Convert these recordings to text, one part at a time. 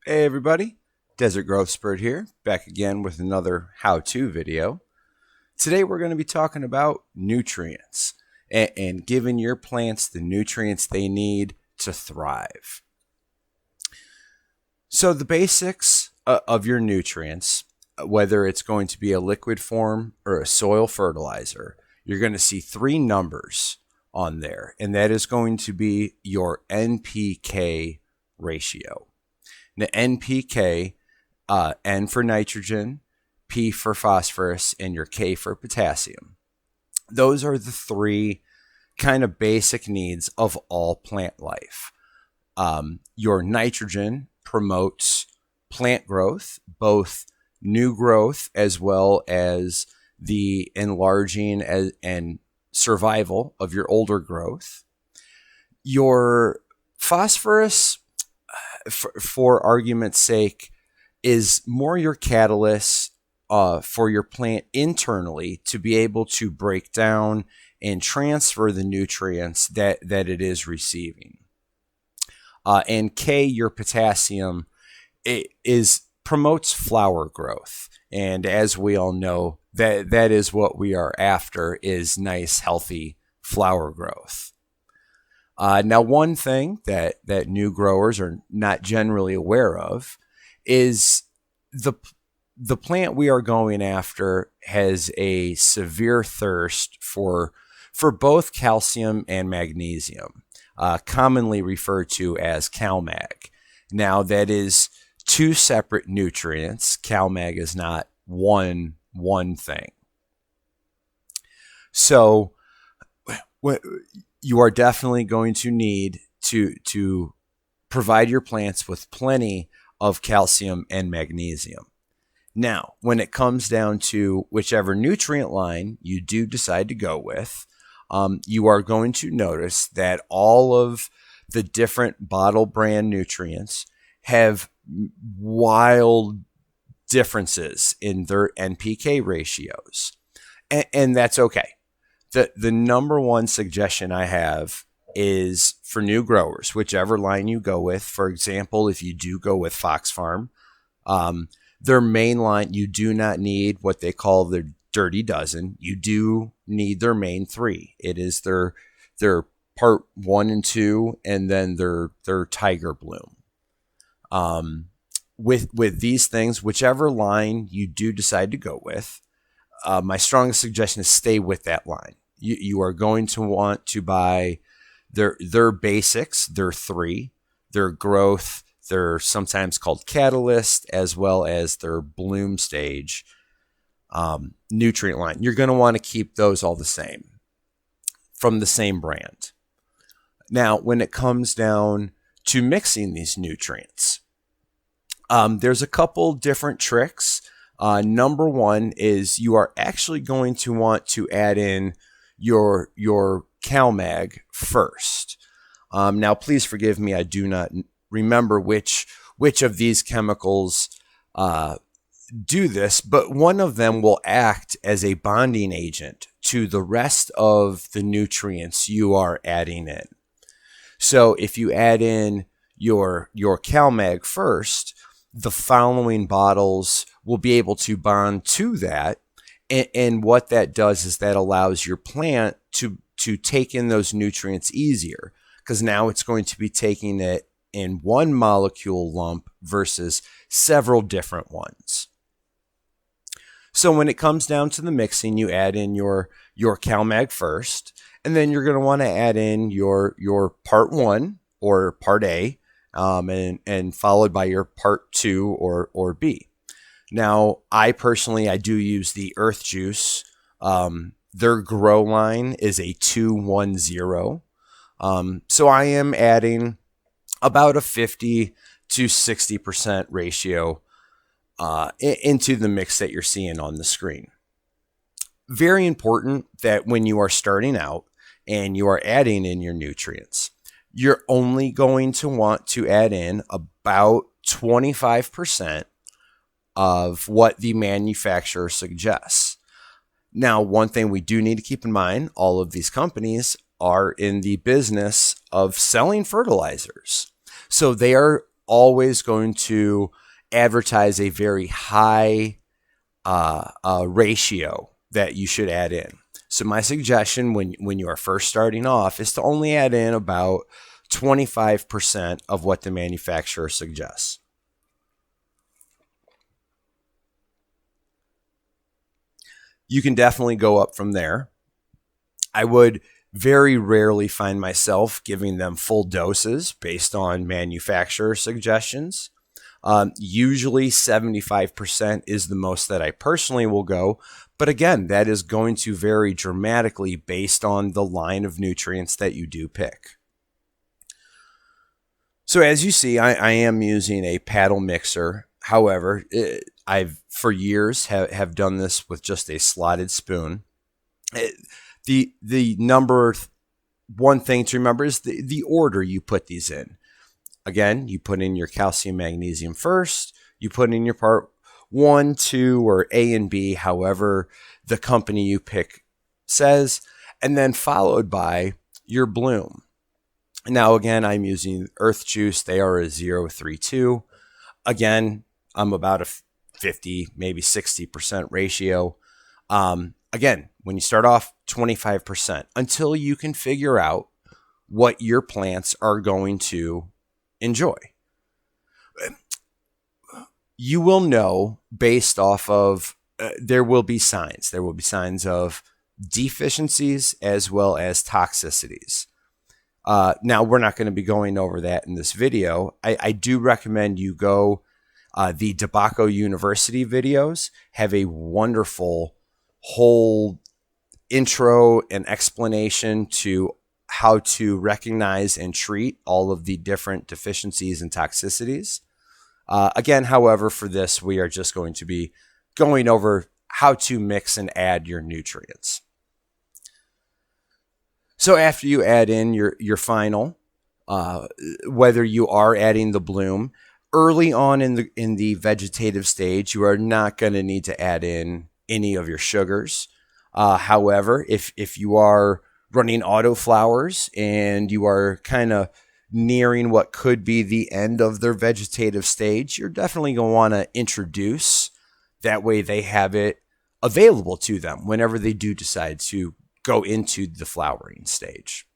Hey everybody, Desert Growth Spurt here, back again with another how-to video. Today we're going to be talking about nutrients and giving your plants the nutrients they need to thrive. So the basics of your nutrients, whether it's going to be a liquid form or a soil fertilizer, you're going to see three numbers on there, and that is going to be your NPK ratio. The NPK, N for nitrogen, P for phosphorus, and your K for potassium. Those are the three kind of basic needs of all plant life. Your nitrogen promotes plant growth, both new growth as well as the enlarging and survival of your older growth. Your phosphorus, for argument's sake, is more your catalyst for your plant internally to be able to break down and transfer the nutrients that it is receiving. And K, your potassium, promotes flower growth. And as we all know, that is what we are after, is nice, healthy flower growth. Now, one thing that new growers are not generally aware of is the plant we are going after has a severe thirst for both calcium and magnesium, commonly referred to as CalMag. Now, that is two separate nutrients. CalMag is not one thing. So you are definitely going to need to provide your plants with plenty of calcium and magnesium. Now, when it comes down to whichever nutrient line you do decide to go with, you are going to notice that all of the different bottle brand nutrients have wild differences in their NPK ratios. And that's okay. The number one suggestion I have is for new growers, whichever line you go with. For example, if you do go with Fox Farm, their main line, you do not need what they call their dirty dozen. You do need their main three. It is their part 1 and 2, and then their Tiger Bloom. With these things, whichever line you do decide to go with, my strongest suggestion is stay with that line. You are going to want to buy their basics, their three, their growth, they're sometimes called catalyst, as well as their bloom stage nutrient line. You're going to want to keep those all the same, from the same brand. Now, when it comes down to mixing these nutrients, there's a couple different tricks. Number one is you are actually going to want to add in your CalMag first. Now, please forgive me, I do not remember which of these chemicals do this, but one of them will act as a bonding agent to the rest of the nutrients you are adding in. So if you add in your CalMag first, the following bottles will be able to bond to that. And what that does is that allows your plant to take in those nutrients easier, because now it's going to be taking it in one molecule lump versus several different ones. So when it comes down to the mixing, you add in your CalMag first, and then you're going to want to add in your part 1 or part A, and followed by your part 2 or B. Now, I do use the Earth Juice. Their grow line is a 210. So I am adding about a 50 to 60% ratio into the mix that you're seeing on the screen. Very important that when you are starting out and you are adding in your nutrients, you're only going to want to add in about 25% of what the manufacturer suggests. Now, one thing we do need to keep in mind, all of these companies are in the business of selling fertilizers. So they are always going to advertise a very high ratio that you should add in. So my suggestion when you are first starting off is to only add in about 25% of what the manufacturer suggests. You can definitely go up from there. I would very rarely find myself giving them full doses based on manufacturer suggestions. Usually 75% is the most that I personally will go. But again, that is going to vary dramatically based on the line of nutrients that you do pick. So as you see, I am using a paddle mixer. However, I've for years have done this with just a slotted spoon. The number one thing to remember is the order you put these in. Again, you put in your calcium, magnesium first. You put in your part 1, 2, or A and B, however the company you pick says, and then followed by your bloom. Now, again, I'm using Earth Juice. They are a 0.32. Again, I'm about a 50, maybe 60% ratio. Again, when you start off, 25% until you can figure out what your plants are going to enjoy. You will know based off of, there will be signs. There will be signs of deficiencies as well as toxicities. Now, we're not going to be going over that in this video. I do recommend you go, the Tobacco University videos have a wonderful whole intro and explanation to how to recognize and treat all of the different deficiencies and toxicities. Again, however, for this, we are just going to be going over how to mix and add your nutrients. So after you add in your final, whether you are adding the bloom, early on in the vegetative stage, you are not going to need to add in any of your sugars. However, if you are running autoflowers and you are kind of nearing what could be the end of their vegetative stage, you're definitely going to want to introduce. That way they have it available to them whenever they do decide to go into the flowering stage.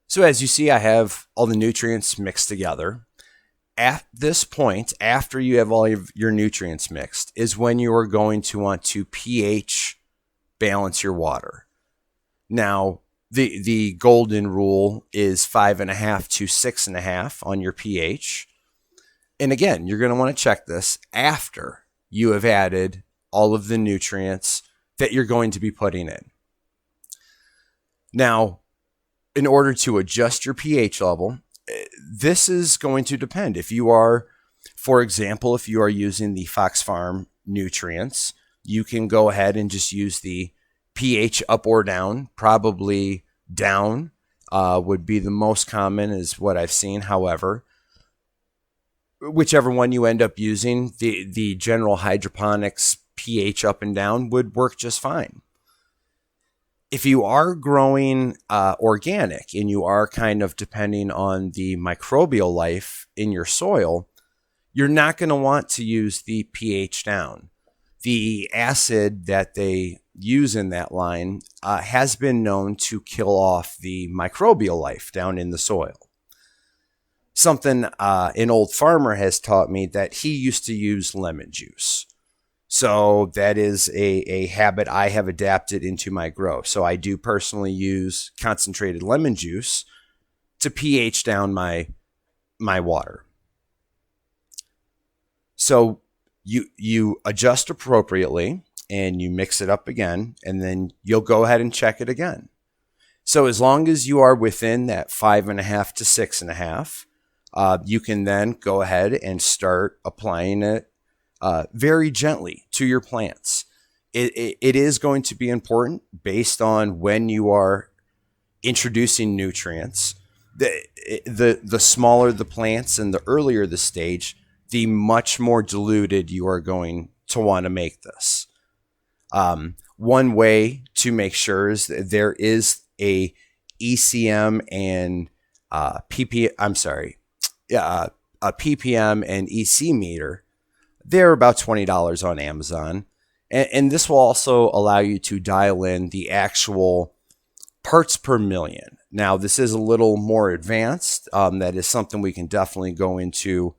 So as you see, I have all the nutrients mixed together. At this point, after you have all of your nutrients mixed, is when you are going to want to pH balance your water. Now, the golden rule is 5.5 to 6.5 on your pH. And again, you're going to want to check this after you have added all of the nutrients that you're going to be putting in. Now, in order to adjust your pH level, this is going to depend. If you are, for example, if you are using the Fox Farm nutrients, you can go ahead and just use the pH up or down. Probably down would be the most common, is what I've seen. However, whichever one you end up using, the general hydroponics pH up and down would work just fine. If you are growing organic and you are kind of depending on the microbial life in your soil, you're not going to want to use the pH down. The acid that they use in that line has been known to kill off the microbial life down in the soil. Something an old farmer has taught me that he used to use lemon juice. So that is a habit I have adapted into my grow. So I do personally use concentrated lemon juice to pH down my water. So you adjust appropriately and you mix it up again, and then you'll go ahead and check it again. So as long as you are within that 5.5 to 6.5, you can then go ahead and start applying it very gently to your plants. It is going to be important based on when you are introducing nutrients. The smaller the plants and the earlier the stage, the much more diluted you are going to want to make this. One way to make sure is that there is a ECM and a ppm and EC meter. They're about $20 on Amazon. And this will also allow you to dial in the actual parts per million. Now, this is a little more advanced. That is something we can definitely go into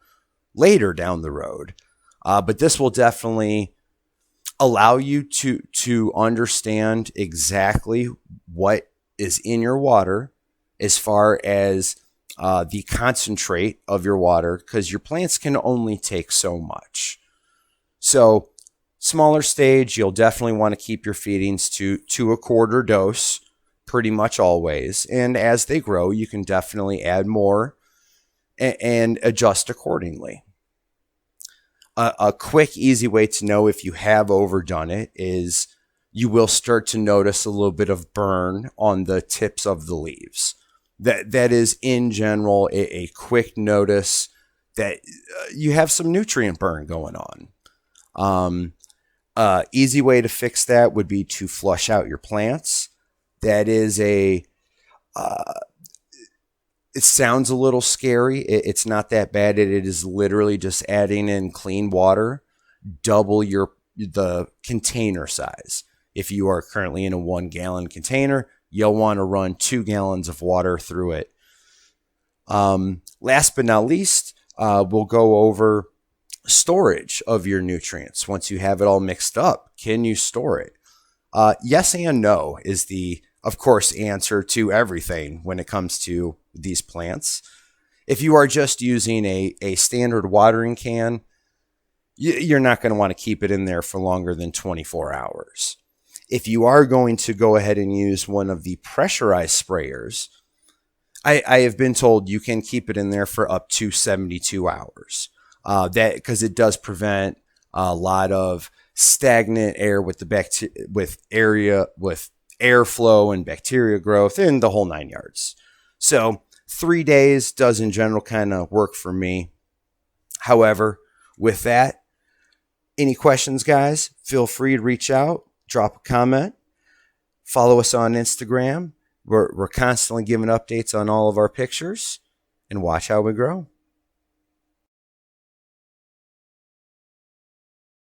later down the road. But this will definitely allow you to understand exactly what is in your water as far as the concentrate of your water, because your plants can only take so much. So smaller stage, you'll definitely want to keep your feedings to a quarter dose pretty much always. And as they grow, you can definitely add more and adjust accordingly. A quick, easy way to know if you have overdone it is you will start to notice a little bit of burn on the tips of the leaves. That is, in general, a quick notice that you have some nutrient burn going on. Easy way to fix that would be to flush out your plants. That is it sounds a little scary. It's not that bad. It is literally just adding in clean water, double the container size. If you are currently in a 1 gallon container, you'll want to run 2 gallons of water through it. Last but not least, we'll go over storage of your nutrients. Once you have it all mixed up, can you store it? Yes and no is the, of course, answer to everything when it comes to these plants. If you are just using a standard watering can, you're not going to want to keep it in there for longer than 24 hours. If you are going to go ahead and use one of the pressurized sprayers, I have been told you can keep it in there for up to 72 hours. That because it does prevent a lot of stagnant air with airflow and bacteria growth and the whole 9 yards. So 3 days does in general kind of work for me. However, with that, any questions, guys, feel free to reach out, drop a comment, follow us on Instagram. We're constantly giving updates on all of our pictures, and watch how we grow.